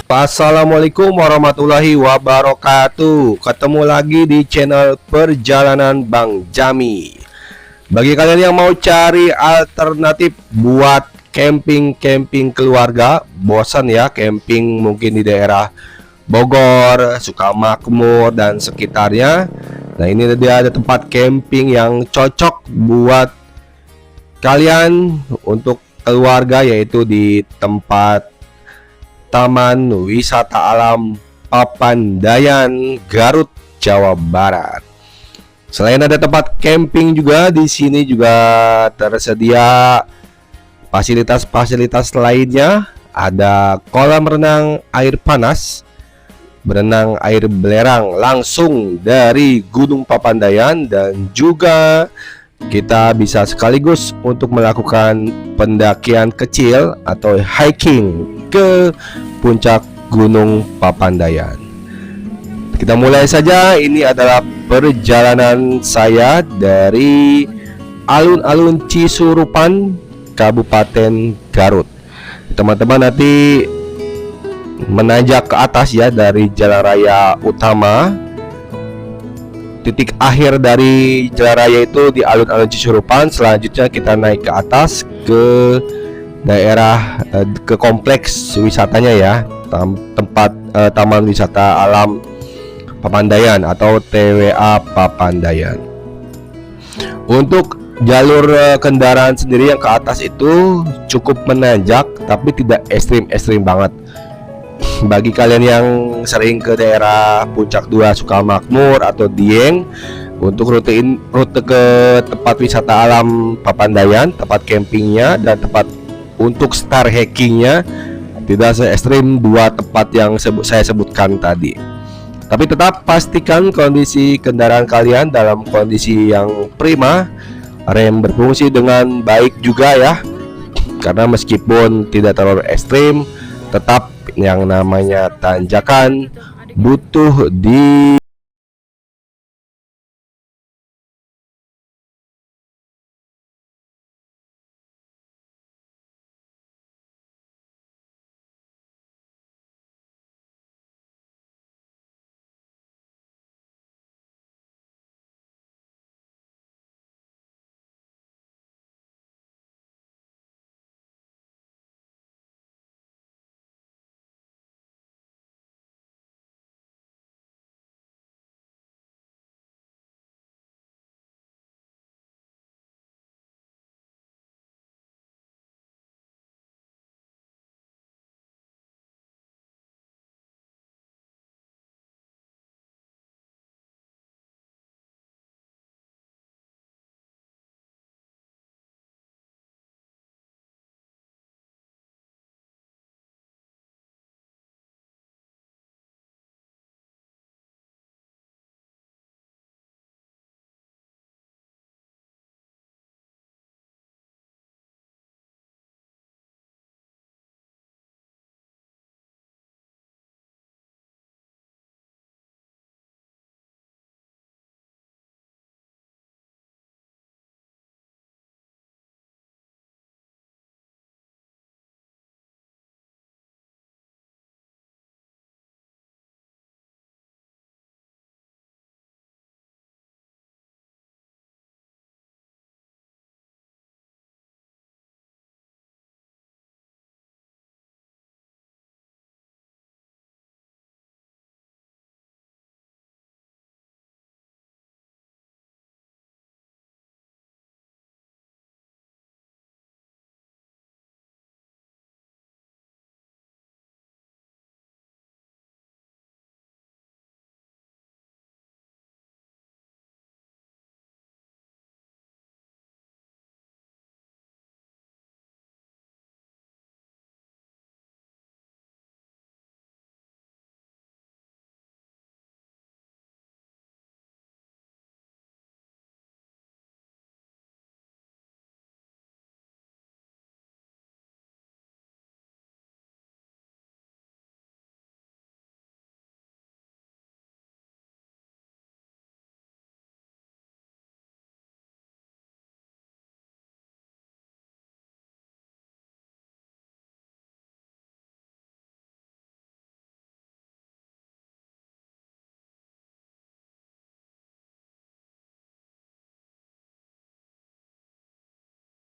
Assalamualaikum warahmatullahi wabarakatuh. Ketemu lagi di channel Perjalanan Bang Jami. Bagi kalian yang mau cari alternatif buat camping keluarga, bosan ya camping mungkin di daerah Bogor, Sukamakmur dan sekitarnya. Nah, ini dia ada tempat camping yang cocok buat kalian untuk keluarga, yaitu di tempat Taman Wisata Alam Papandayan, Garut, Jawa Barat. Selain ada tempat camping juga, di sini juga tersedia fasilitas-fasilitas lainnya. Ada kolam renang air panas, berenang air belerang langsung dari Gunung Papandayan, dan juga kita bisa sekaligus untuk melakukan pendakian kecil atau hiking ke puncak Gunung Papandayan. Kita mulai saja. Ini adalah perjalanan saya dari alun-alun Cisurupan, Kabupaten Garut. Teman-teman nanti menanjak ke atas ya dari jalan raya utama. Titik akhir dari jalan raya itu di alun-alun Cisurupan. Selanjutnya kita naik ke atas ke daerah ke kompleks wisatanya ya, tempat Taman Wisata Alam Papandayan atau TWA Papandayan. Untuk jalur kendaraan sendiri yang ke atas itu cukup menanjak tapi tidak ekstrim banget. Bagi kalian yang sering ke daerah Puncak 2 Sukamakmur atau Dieng, untuk rute ke tempat wisata alam Papandayan, tempat campingnya dan tempat untuk star hikingnya tidak se ekstrim dua tempat yang saya sebutkan tadi. Tapi tetap pastikan kondisi kendaraan kalian dalam kondisi yang prima, rem berfungsi dengan baik juga ya, karena meskipun tidak terlalu ekstrim, tetap yang namanya tanjakan butuh di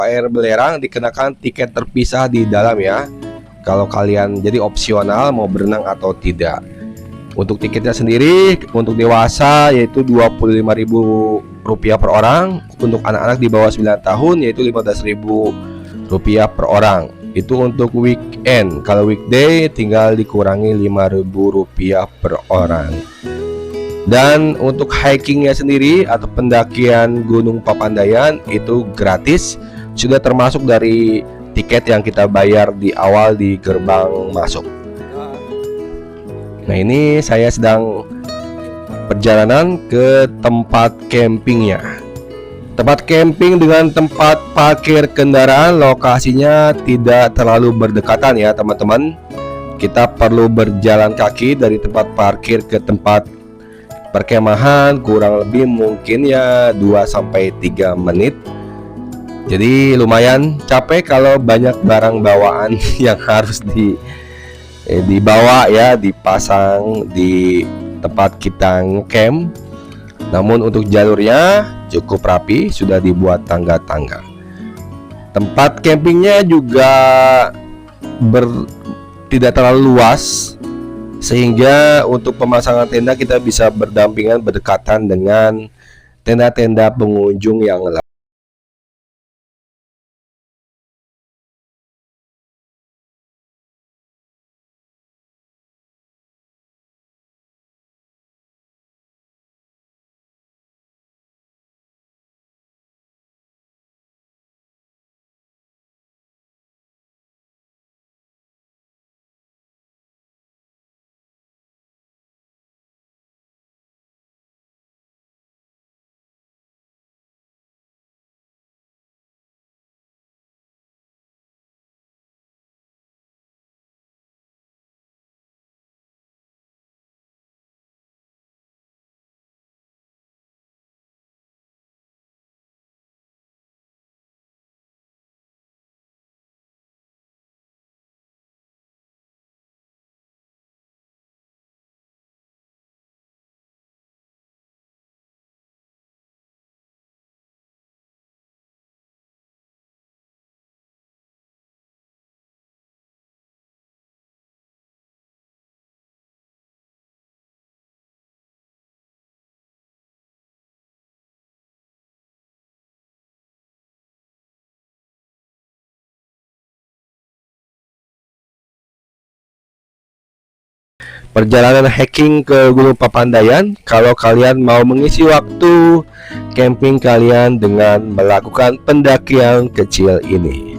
air belerang dikenakan tiket terpisah di dalam ya. Kalau kalian jadi opsional mau berenang atau tidak. Untuk tiketnya sendiri untuk dewasa yaitu Rp25.000 per orang. Untuk anak-anak di bawah 9 tahun yaitu Rp15.000 per orang. Itu untuk weekend. Kalau weekday tinggal dikurangi Rp5.000 per orang. Dan untuk hikingnya sendiri atau pendakian Gunung Papandayan itu gratis, sudah termasuk dari tiket yang kita bayar di awal di gerbang masuk. Nah, ini saya sedang perjalanan ke tempat campingnya. Tempat camping dengan tempat parkir kendaraan, lokasinya tidak terlalu berdekatan ya teman-teman. Kita perlu berjalan kaki dari tempat parkir ke tempat perkemahan kurang lebih mungkin ya 2-3 menit. Jadi lumayan capek kalau banyak barang bawaan yang harus dibawa ya, dipasang di tempat kita ngecamp. Namun untuk jalurnya cukup rapi, sudah dibuat tangga-tangga. Tempat campingnya juga tidak terlalu luas, sehingga untuk pemasangan tenda kita bisa berdampingan berdekatan dengan tenda-tenda pengunjung yang lain. Perjalanan hiking ke Gunung Papandayan, kalau kalian mau mengisi waktu camping kalian dengan melakukan pendakian kecil ini.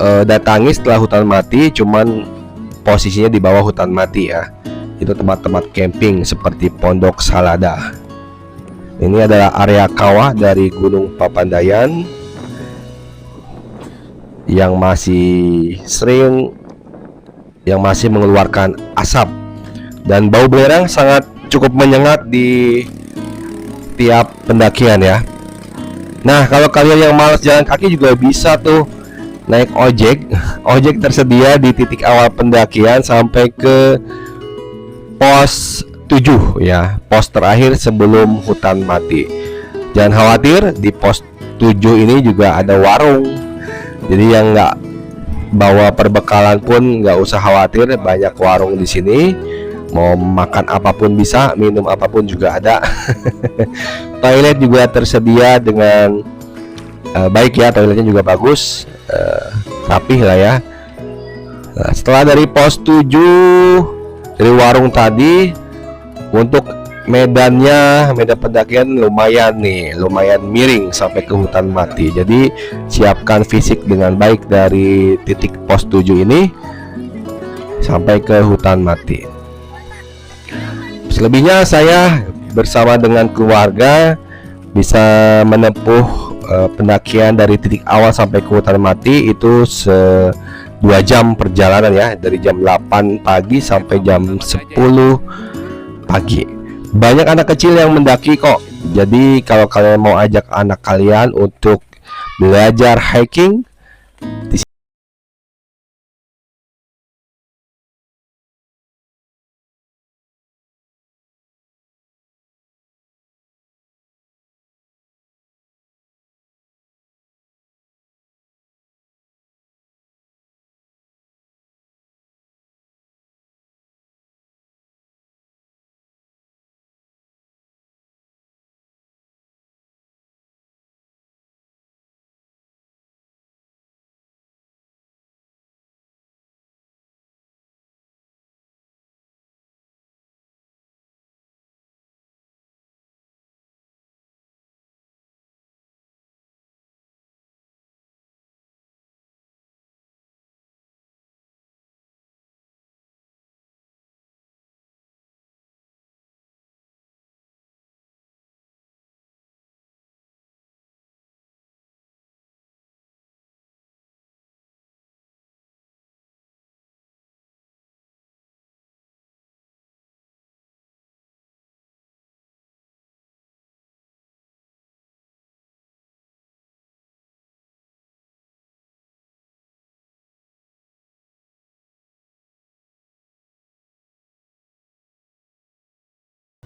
Datangi setelah hutan mati, cuman posisinya di bawah hutan mati ya. Itu tempat-tempat camping seperti Pondok Salada. Ini adalah area kawah dari Gunung Papandayan yang masih mengeluarkan asap, dan bau belerang sangat cukup menyengat di tiap pendakian ya. Nah, kalau kalian yang malas jalan kaki juga bisa tuh naik ojek. Ojek tersedia di titik awal pendakian sampai ke pos 7 ya, pos terakhir sebelum hutan mati. Jangan khawatir, di pos 7 ini juga ada warung. Jadi yang nggak bawa perbekalan pun nggak usah khawatir, banyak warung di sini. Mau makan apapun bisa, minum apapun juga ada. Toilet juga tersedia dengan baik ya, toiletnya juga bagus, rapih lah ya. Nah, setelah dari pos 7 dari warung tadi, untuk medan pendakian lumayan nih, lumayan miring sampai ke hutan mati. Jadi siapkan fisik dengan baik dari titik pos 7 ini sampai ke hutan mati. Selebihnya saya bersama dengan keluarga bisa menempuh pendakian dari titik awal sampai ke hutan mati itu 2 jam perjalanan ya, dari jam 8 pagi sampai jam 10 pagi. Banyak anak kecil yang mendaki kok. Jadi kalau kalian mau ajak anak kalian untuk belajar hiking, di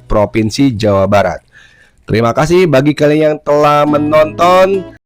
Provinsi Jawa Barat. Terima kasih bagi kalian yang telah menonton.